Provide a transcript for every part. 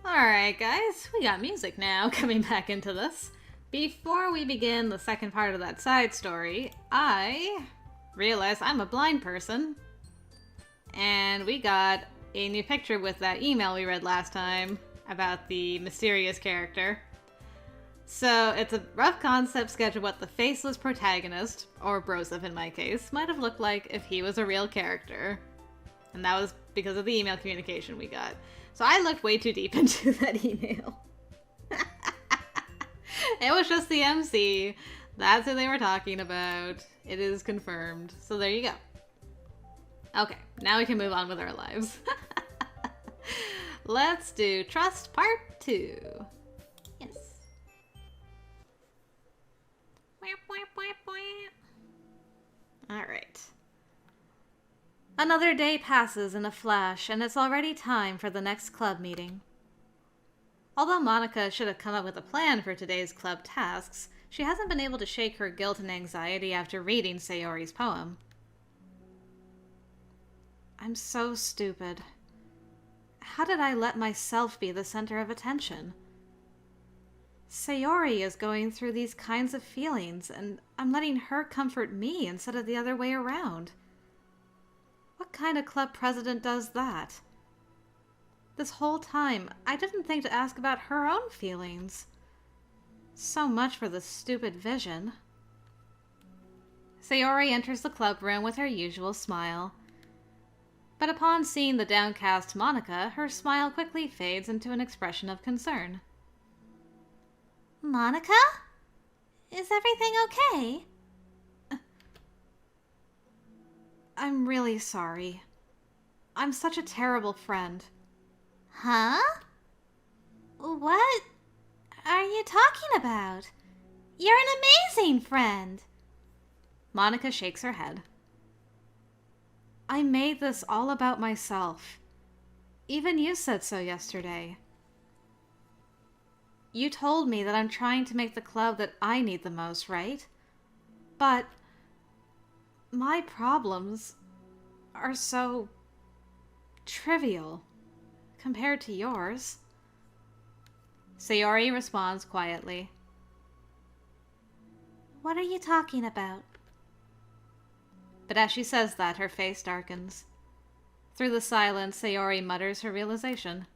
Alright guys, we got music now coming back into this. Before we begin the second part of that side story, I realized I'm a blind person. And we got a new picture with that email we read last time about the mysterious character. So it's a rough concept sketch of what the faceless protagonist, or Broseph in my case, might have looked like if he was a real character. And that was because of the email communication we got. So I looked way too deep into that email. It was just the MC. That's who they were talking about. It is confirmed. So there you go. Okay, now we can move on with our lives. Let's do Trust Part 2. Yes. Alright. Another day passes in a flash, and it's already time for the next club meeting. Although Monika should have come up with a plan for today's club tasks, she hasn't been able to shake her guilt and anxiety after reading Sayori's poem. I'm so stupid. How did I let myself be the center of attention? Sayori is going through these kinds of feelings, and I'm letting her comfort me instead of the other way around. What kind of club president does that? This whole time, I didn't think to ask about her own feelings. So much for this stupid vision. Sayori enters the club room with her usual smile. But upon seeing the downcast Monika, her smile quickly fades into an expression of concern. Monika? Is everything okay? I'm really sorry. I'm such a terrible friend. Huh? What are you talking about? You're an amazing friend. Monika shakes her head. I made this all about myself. Even you said so yesterday. You told me that I'm trying to make the club that I need the most, right? But my problems are so trivial compared to yours. Sayori responds quietly. What are you talking about? But as she says that, her face darkens. Through the silence, Sayori mutters her realization.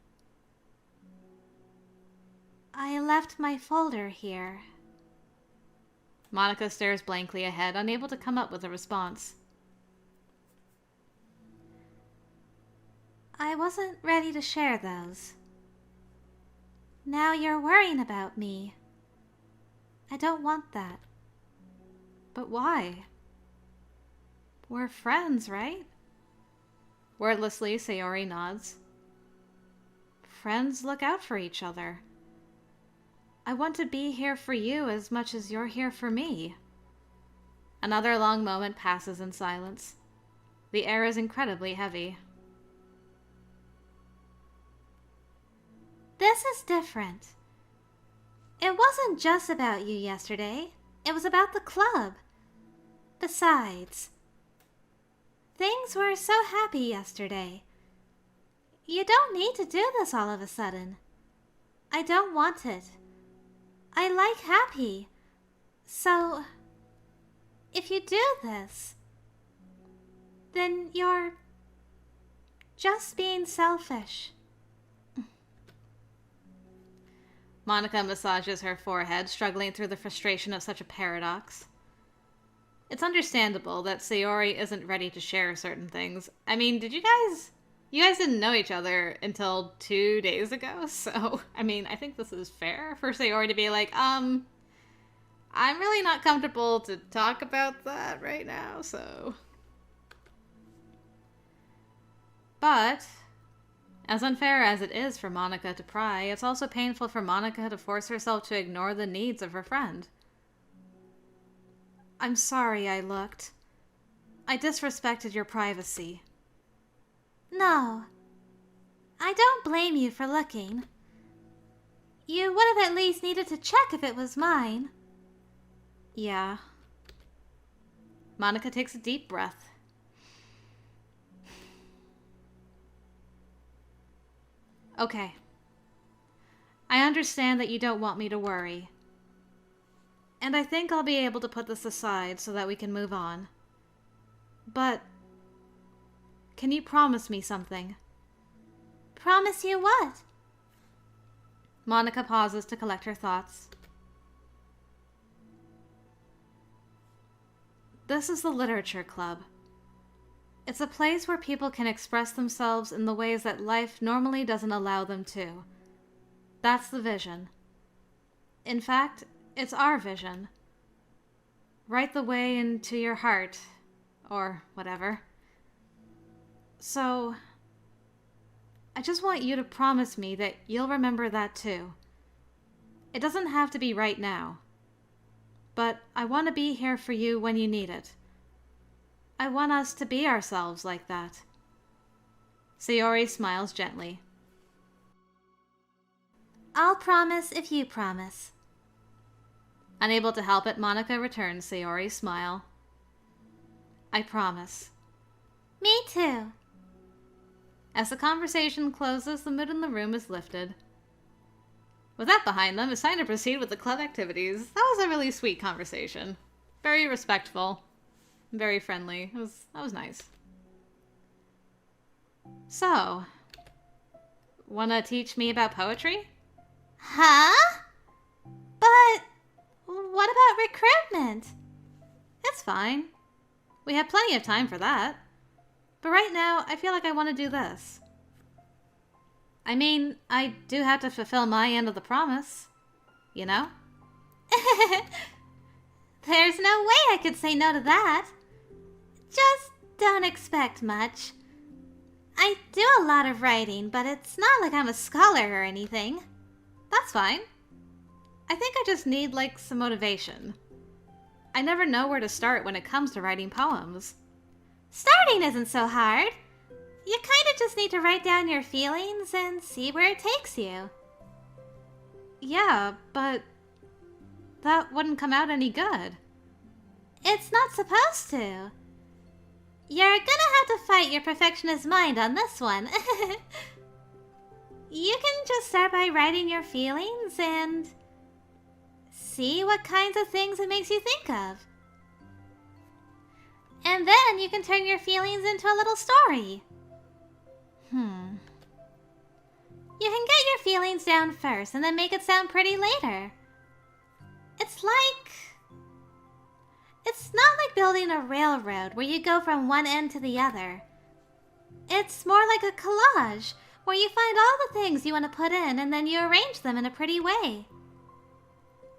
I left my folder here. Monika stares blankly ahead, unable to come up with a response. I wasn't ready to share those. Now you're worrying about me. I don't want that. But why? We're friends, right? Wordlessly, Sayori nods. Friends look out for each other. I want to be here for you as much as you're here for me. Another long moment passes in silence. The air is incredibly heavy. This is different. It wasn't just about you yesterday. It was about the club. Besides, things were so happy yesterday. You don't need to do this all of a sudden. I don't want it. I like happy. So, if you do this, then you're just being selfish. Monika massages her forehead, struggling through the frustration of such a paradox. It's understandable that Sayori isn't ready to share certain things. I mean, you guys didn't know each other until 2 days ago, so, I mean, I think this is fair for Sayori to be like, I'm really not comfortable to talk about that right now, so. But as unfair as it is for Monika to pry, it's also painful for Monika to force herself to ignore the needs of her friend. I'm sorry I looked. I disrespected your privacy. No, I don't blame you for looking. You would have at least needed to check if it was mine. Yeah. Monika takes a deep breath. Okay. I understand that you don't want me to worry. And I think I'll be able to put this aside so that we can move on. But can you promise me something? Promise you what? Monika pauses to collect her thoughts. This is the Literature Club. It's a place where people can express themselves in the ways that life normally doesn't allow them to. That's the vision. In fact, it's our vision. Write the way into your heart, or whatever. So, I just want you to promise me that you'll remember that too. It doesn't have to be right now. But I want to be here for you when you need it. I want us to be ourselves like that. Sayori smiles gently. I'll promise if you promise. Unable to help it, Monika returns Sayori's smile. I promise. Me too. As the conversation closes, the mood in the room is lifted. With that behind them, it's time to proceed with the club activities. That was a really sweet conversation. Very respectful. Very friendly. That was nice. So, wanna teach me about poetry? Huh? But what about recruitment? It's fine. We have plenty of time for that. But right now, I feel like I want to do this. I mean, I do have to fulfill my end of the promise. You know? There's no way I could say no to that. Just don't expect much. I do a lot of writing, but it's not like I'm a scholar or anything. That's fine. I think I just need, like, some motivation. I never know where to start when it comes to writing poems. Starting isn't so hard. You kind of just need to write down your feelings and see where it takes you. Yeah, but that wouldn't come out any good. It's not supposed to. You're gonna have to fight your perfectionist mind on this one. You can just start by writing your feelings and see what kinds of things it makes you think of. And then you can turn your feelings into a little story. You can get your feelings down first and then make it sound pretty later. It's not like building a railroad where you go from one end to the other. It's more like a collage where you find all the things you want to put in and then you arrange them in a pretty way.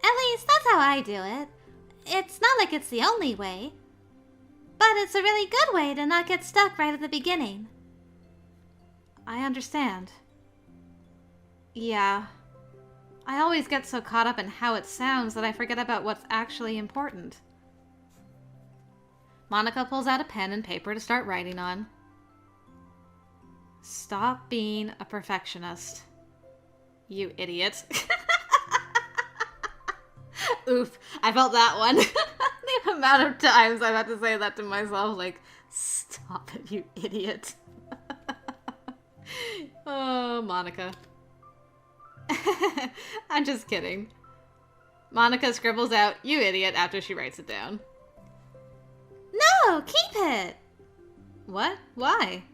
At least that's how I do it. It's not like it's the only way, but it's a really good way to not get stuck right at the beginning. I understand. Yeah. I always get so caught up in how it sounds that I forget about what's actually important. Monika pulls out a pen and paper to start writing on. Stop being a perfectionist. You idiot. Oof, I felt that one. The amount of times I've had to say that to myself, like, stop it, you idiot. Oh, Monika. I'm just kidding. Monika scribbles out, you idiot, after she writes it down. No, keep it! What? Why?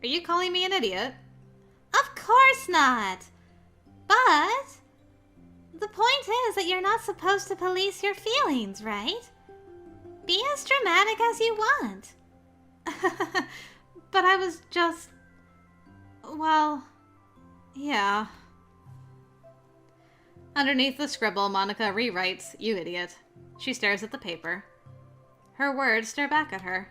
Are you calling me an idiot? Of course not. But the point is that you're not supposed to police your feelings, right? Be as dramatic as you want. But I was just... Well, yeah. Underneath the scribble, Monika rewrites, you idiot. She stares at the paper. Her words stare back at her.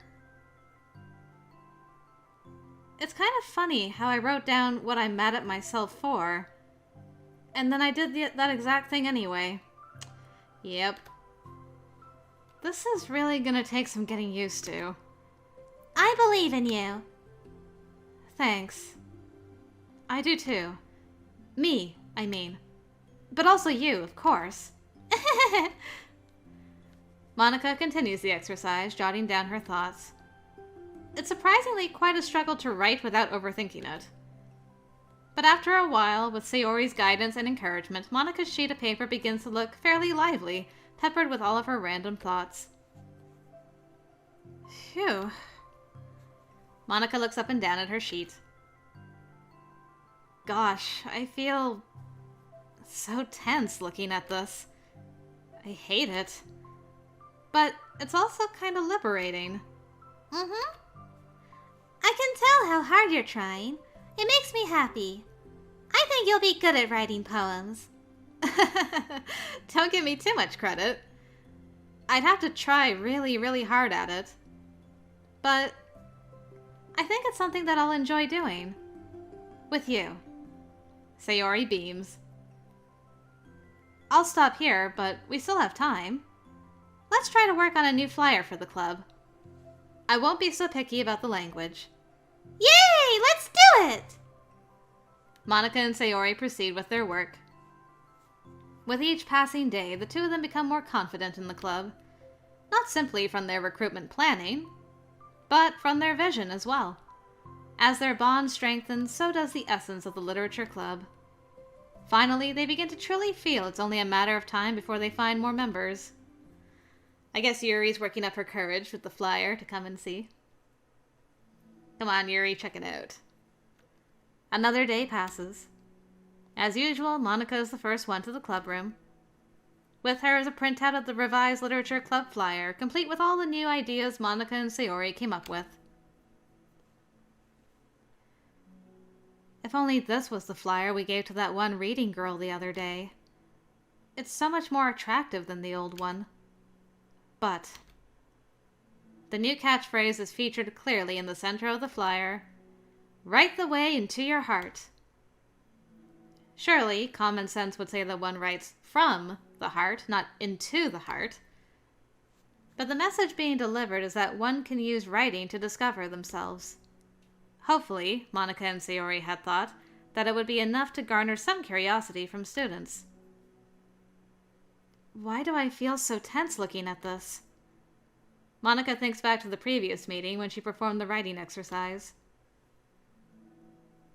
It's kind of funny how I wrote down what I'm mad at myself for, and then I did that exact thing anyway. Yep. This is really gonna take some getting used to. I believe in you. Thanks. I do too. Me, I mean. But also you, of course. Monika continues the exercise, jotting down her thoughts. It's surprisingly quite a struggle to write without overthinking it. But after a while, with Sayori's guidance and encouragement, Monika's sheet of paper begins to look fairly lively, peppered with all of her random thoughts. Phew. Monika looks up and down at her sheet. Gosh, I feel so tense looking at this. I hate it. But it's also kind of liberating. Mm-hmm. I can tell how hard you're trying. It makes me happy. I think you'll be good at writing poems. Don't give me too much credit. I'd have to try really, really hard at it. But I think it's something that I'll enjoy doing. With you. Sayori beams. I'll stop here, but we still have time. Let's try to work on a new flyer for the club. I won't be so picky about the language. Yay! Let's do it! Monika and Sayori proceed with their work. With each passing day, the two of them become more confident in the club. Not simply from their recruitment planning, but from their vision as well. As their bond strengthens, so does the essence of the literature club. Finally, they begin to truly feel it's only a matter of time before they find more members. I guess Yuri's working up her courage with the flyer to come and see. Come on, Yuri, check it out. Another day passes. As usual, Monika is the first one to the club room. With her is a printout of the revised literature club flyer, complete with all the new ideas Monika and Sayori came up with. If only this was the flyer we gave to that one reading girl the other day. It's so much more attractive than the old one. But the new catchphrase is featured clearly in the center of the flyer. Write the way into your heart. Surely, common sense would say that one writes from the heart, not into the heart. But the message being delivered is that one can use writing to discover themselves. Hopefully, Monika and Sayori had thought that it would be enough to garner some curiosity from students. Why do I feel so tense looking at this? Monika thinks back to the previous meeting when she performed the writing exercise.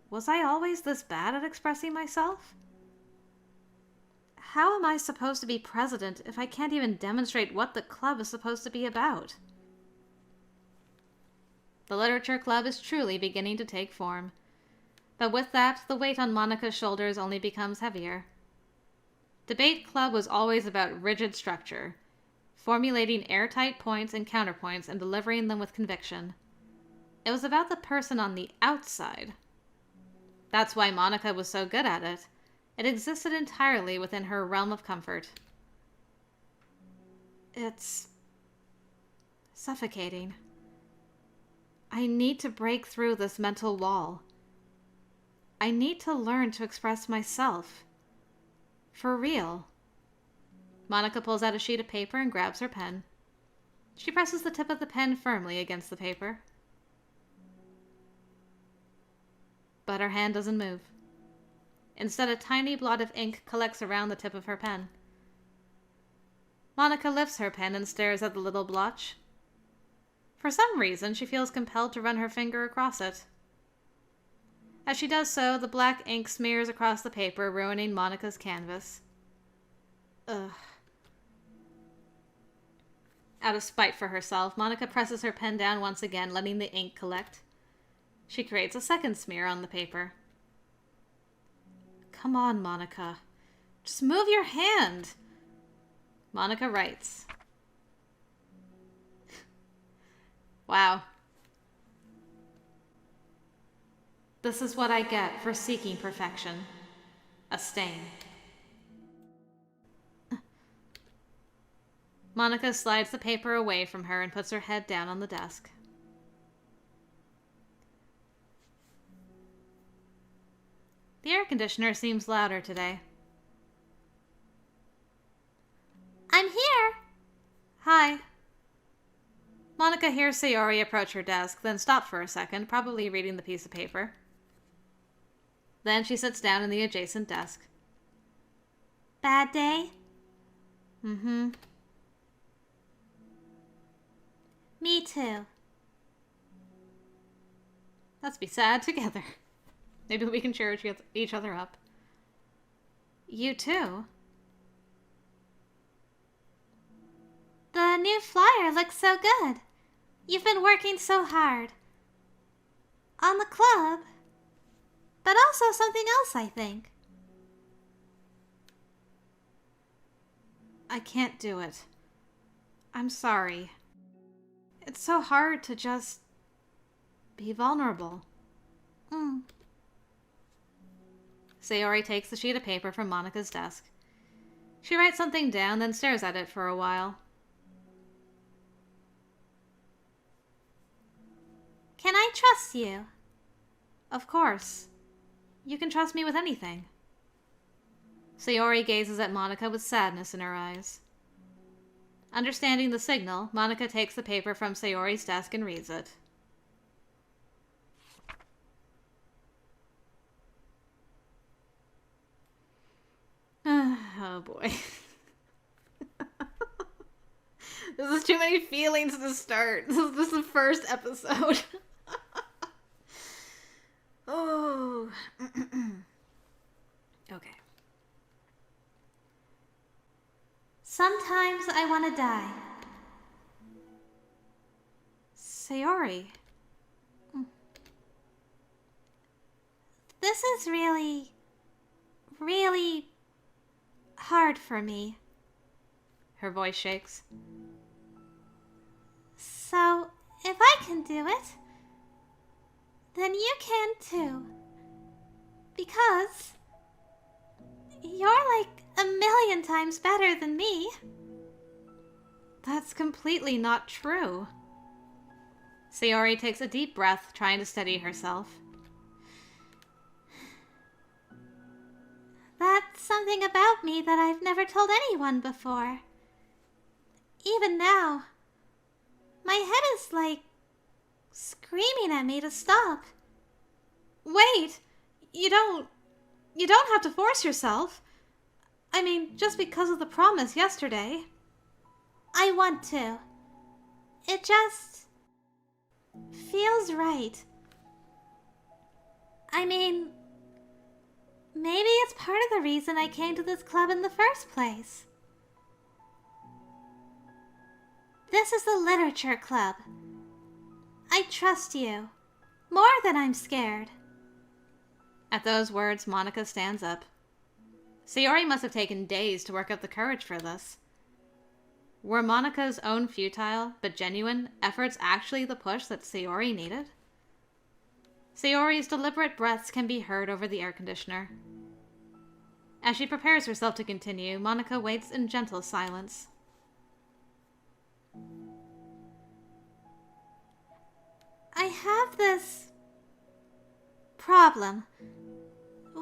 Was I always this bad at expressing myself? How am I supposed to be president if I can't even demonstrate what the club is supposed to be about? The literature club is truly beginning to take form. But with that, the weight on Monika's shoulders only becomes heavier. Debate club was always about rigid structure, formulating airtight points and counterpoints and delivering them with conviction. It was about the person on the outside. That's why Monika was so good at it. It existed entirely within her realm of comfort. It's suffocating. I need to break through this mental wall. I need to learn to express myself. For real. Monika pulls out a sheet of paper and grabs her pen. She presses the tip of the pen firmly against the paper. But her hand doesn't move. Instead, a tiny blot of ink collects around the tip of her pen. Monika lifts her pen and stares at the little blotch. For some reason, she feels compelled to run her finger across it. As she does so, the black ink smears across the paper, ruining Monika's canvas. Ugh. Out of spite for herself, Monika presses her pen down once again, letting the ink collect. She creates a second smear on the paper. Come on, Monika. Just move your hand. Monika writes. Wow. This is what I get for seeking perfection. A stain. Monika slides the paper away from her and puts her head down on the desk. The air conditioner seems louder today. I'm here. Hi. Monika hears Sayori approach her desk, then stop for a second, probably reading the piece of paper. Then she sits down in the adjacent desk. Bad day? Mm-hmm. Me too. Let's be sad together. Maybe we can cheer each other up. You too. The new flyer looks so good. You've been working so hard. On the club, but also something else, I think. I can't do it. I'm sorry. It's so hard to just be vulnerable. Sayori takes the sheet of paper from Monika's desk. She writes something down, then stares at it for a while. Can I trust you? Of course. You can trust me with anything. Sayori gazes at Monika with sadness in her eyes. Understanding the signal, Monika takes the paper from Sayori's desk and reads it. Oh boy. This is too many feelings to start. This is the first episode. Oh. Okay. Sometimes I want to die. Sayori. This is really hard for me. Her voice shakes. So, if I can do it, then you can too. Because you're like 1,000,000 times better than me. That's completely not true. Sayori takes a deep breath, trying to steady herself. That's something about me that I've never told anyone before. Even now, my head is like screaming at me to stop. Wait! You don't have to force yourself. I mean, just because of the promise yesterday. I want to. It just feels right. I mean, maybe it's part of the reason I came to this club in the first place. This is the literature club. I trust you, more than I'm scared. At those words, Monika stands up. Sayori must have taken days to work up the courage for this. Were Monika's own futile, but genuine, efforts actually the push that Sayori needed? Sayori's deliberate breaths can be heard over the air conditioner. As she prepares herself to continue, Monika waits in gentle silence. I have this problem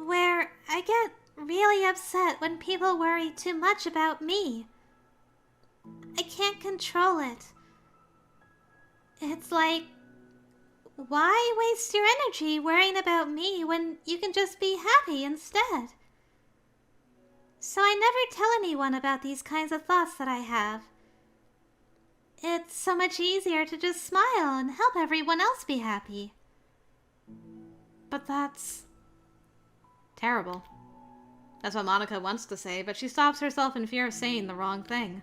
where I get really upset when people worry too much about me. I can't control it. It's like, why waste your energy worrying about me when you can just be happy instead? So I never tell anyone about these kinds of thoughts that I have. It's so much easier to just smile and help everyone else be happy. But that's terrible. That's what Monika wants to say, but she stops herself in fear of saying the wrong thing.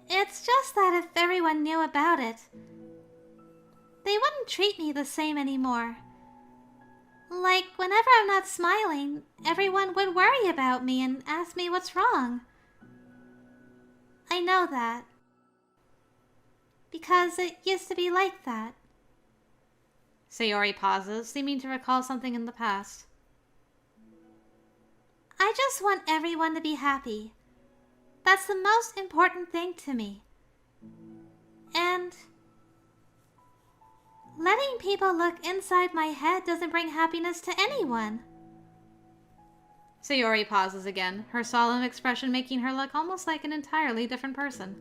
It's just that if everyone knew about it, they wouldn't treat me the same anymore. Like, whenever I'm not smiling, everyone would worry about me and ask me what's wrong. I know that. Because it used to be like that. Sayori pauses, seeming to recall something in the past. I just want everyone to be happy. That's the most important thing to me. And letting people look inside my head doesn't bring happiness to anyone. Sayori pauses again, her solemn expression making her look almost like an entirely different person.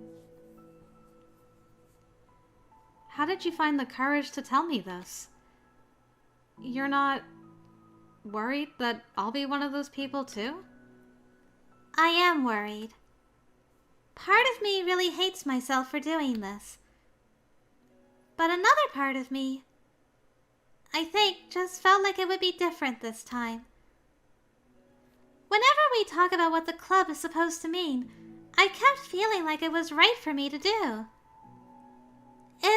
How did you find the courage to tell me this? You're not worried that I'll be one of those people too? I am worried. Part of me really hates myself for doing this. But another part of me I think, just felt like it would be different this time. Whenever we talk about what the club is supposed to mean, I kept feeling like it was right for me to do.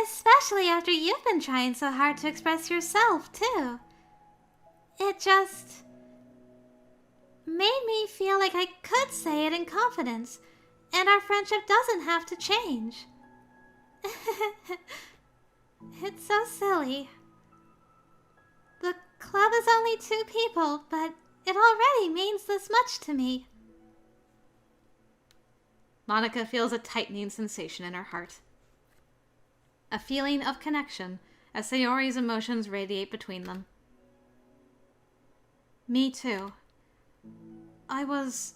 Especially after you've been trying so hard to express yourself, too. It just made me feel like I could say it in confidence, and our friendship doesn't have to change. It's so silly. The club is only 2 people, but it already means this much to me. Monika feels a tightening sensation in her heart. A feeling of connection as Sayori's emotions radiate between them. Me too. I was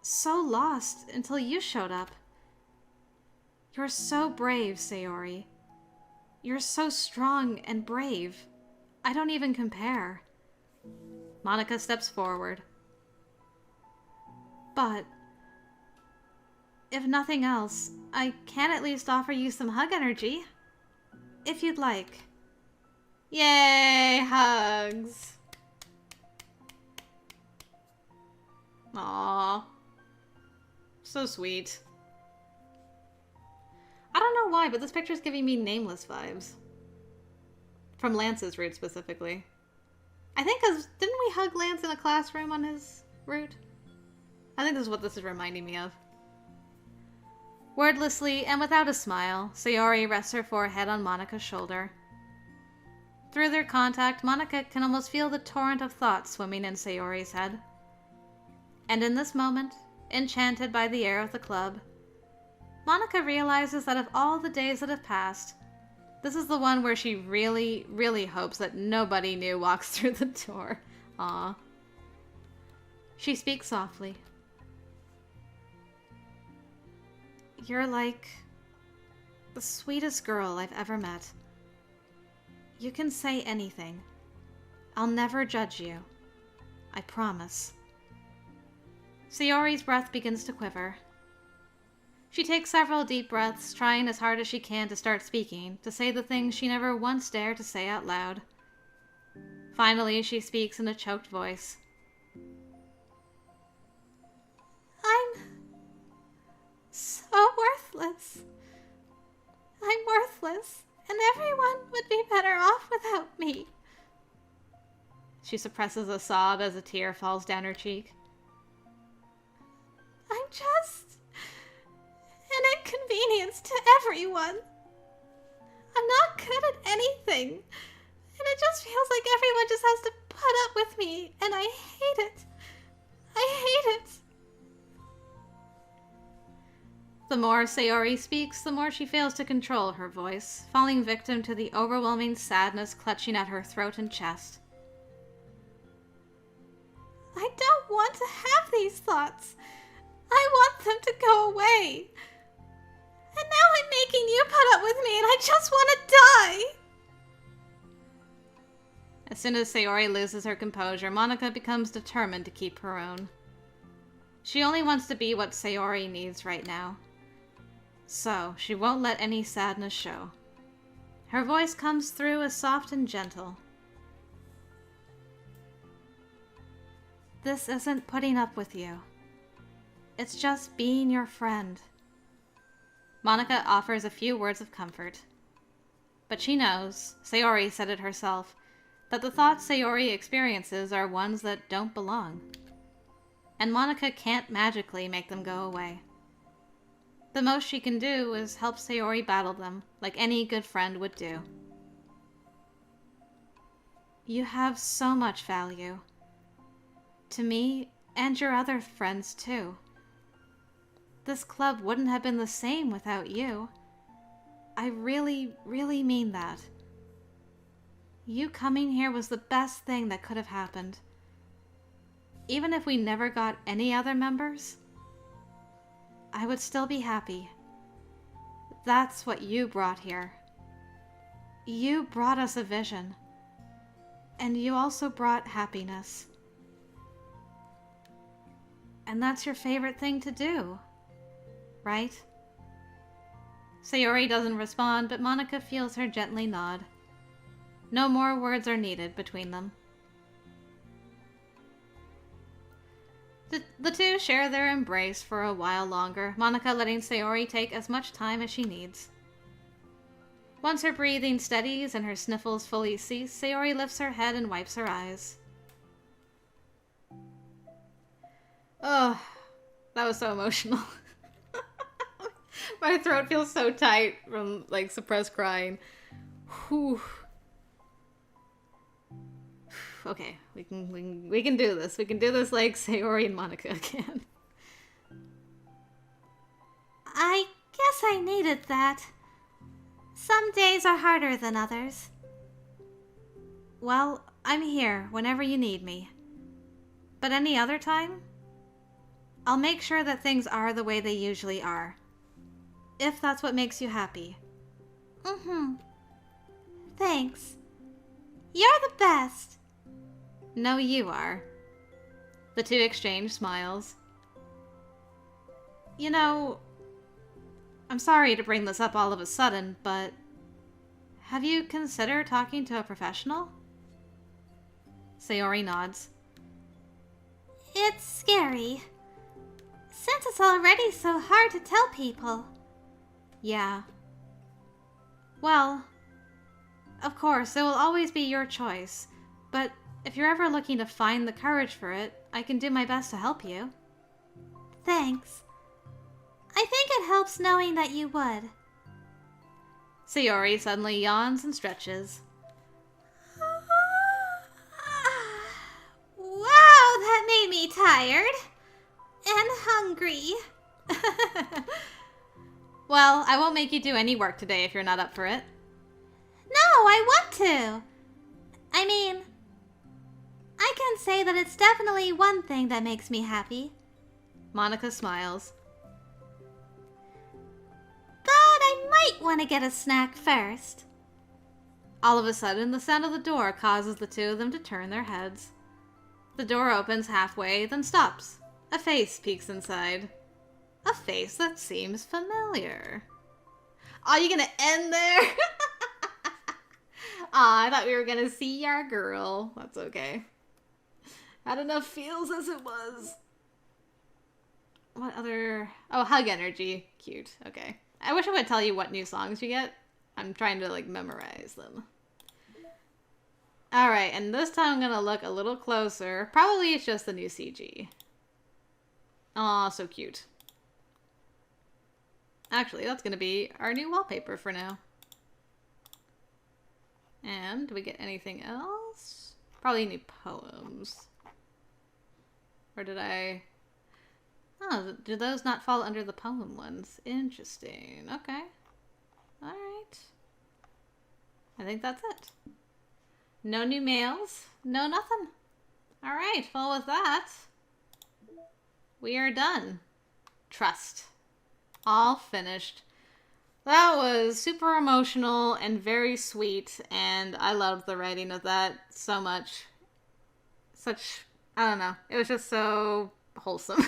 so lost until you showed up. You're so brave, Sayori. You're so strong and brave. I don't even compare. Monika steps forward. But if nothing else, I can at least offer you some hug energy. If you'd like. Yay, hugs! Aww. So sweet. I don't know why, but this picture's giving me Nameless vibes. From Lance's route, specifically. I think because, didn't we hug Lance in a classroom on his route? I think this is what this is reminding me of. Wordlessly and without a smile, Sayori rests her forehead on Monika's shoulder. Through their contact, Monika can almost feel the torrent of thoughts swimming in Sayori's head. And in this moment, enchanted by the air of the club, Monika realizes that of all the days that have passed, this is the one where she really, really hopes that nobody new walks through the door. Aww. She speaks softly. You're like the sweetest girl I've ever met. You can say anything. I'll never judge you. I promise. Sayori's breath begins to quiver. She takes several deep breaths, trying as hard as she can to start speaking, to say the things she never once dared to say out loud. Finally, she speaks in a choked voice. I'm so worthless. I'm worthless, and everyone would be better off without me. She suppresses a sob as a tear falls down her cheek. I'm just an inconvenience to everyone. I'm not good at anything, and it just feels like everyone just has to put up with me, and I hate it. I hate it. The more Sayori speaks, the more she fails to control her voice, falling victim to the overwhelming sadness clutching at her throat and chest. I don't want to have these thoughts. I want them to go away. And now I'm making you put up with me, and I just want to die. As soon as Sayori loses her composure, Monika becomes determined to keep her own. She only wants to be what Sayori needs right now. So, she won't let any sadness show. Her voice comes through as soft and gentle. This isn't putting up with you. It's just being your friend. Monika offers a few words of comfort. But she knows, Sayori said it herself, that the thoughts Sayori experiences are ones that don't belong. And Monika can't magically make them go away. The most she can do is help Sayori battle them, like any good friend would do. You have so much value. To me, and your other friends too. This club wouldn't have been the same without you. I really, really mean that. You coming here was the best thing that could have happened. Even if we never got any other members, I would still be happy. That's what you brought here. You brought us a vision. And you also brought happiness. And that's your favorite thing to do, right? Sayori doesn't respond, but Monika feels her gently nod. No more words are needed between them. The two share their embrace for a while longer, Monika letting Sayori take as much time as she needs. Once her breathing steadies and her sniffles fully cease, Sayori lifts her head and wipes her eyes. Oh, that was so emotional. My throat feels so tight from, like, suppressed crying. Whew. Okay, we can do this. We can do this like Sayori and Monika again. I guess I needed that. Some days are harder than others. Well, I'm here whenever you need me. But any other time, I'll make sure that things are the way they usually are. If that's what makes you happy. Mm-hmm. Thanks. You're the best. No, you are. The two exchange smiles. You know, I'm sorry to bring this up all of a sudden, but have you considered talking to a professional? Sayori nods. It's scary. Since it's already so hard to tell people. Yeah. Well, of course, it will always be your choice, but if you're ever looking to find the courage for it, I can do my best to help you. Thanks. I think it helps knowing that you would. Sayori suddenly yawns and stretches. Wow, that made me tired. And hungry. Well, I won't make you do any work today if you're not up for it. No, I want to. I mean, I can say that it's definitely one thing that makes me happy. Monika smiles. But I might want to get a snack first. All of a sudden, the sound of the door causes the two of them to turn their heads. The door opens halfway, then stops. A face peeks inside. A face that seems familiar. Are you gonna end there? Aw, I thought we were gonna see our girl. That's okay. Had enough feels as it was. What other... Oh, hug energy. Cute. Okay. I wish I would tell you what new songs you get. I'm trying to, like, memorize them. Alright, and this time I'm gonna look a little closer. Probably it's just the new CG. Aw, so cute. Actually, that's gonna be our new wallpaper for now. And do we get anything else? Probably new poems. Or did I... Oh, do those not fall under the poem ones? Interesting. Okay. Alright. I think that's it. No new mails. No nothing. Alright, well with that, we are done. Trust. All finished. That was super emotional and very sweet, and I loved the writing of that so much. Such, I don't know, it was just so wholesome,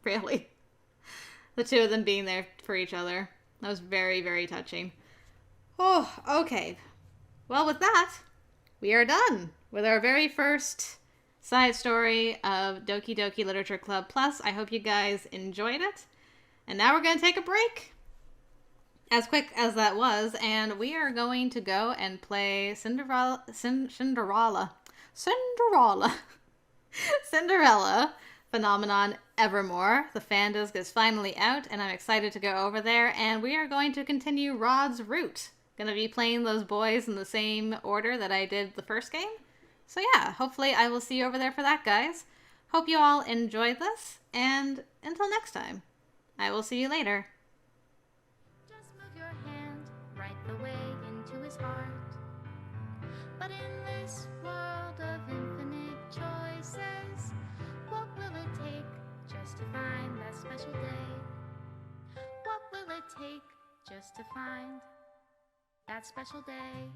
really. The two of them being there for each other. That was very, very touching. Oh, okay. Well, with that, we are done with our very first side story of Doki Doki Literature Club Plus. I hope you guys enjoyed it. And now we're going to take a break. As quick as that was, and we are going to go and play Cinderella, Phenomenon Evermore. The fan disc is finally out, and I'm excited to go over there, and we are going to continue Rod's route. Gonna be playing those boys in the same order that I did the first game. So yeah, hopefully I will see you over there for that, guys. Hope you all enjoyed this, and until next time, I will see you later. Just move your hand right the way into his heart. But in this world of infinite choices, what will it take just to find that special day? What will it take just to find that special day?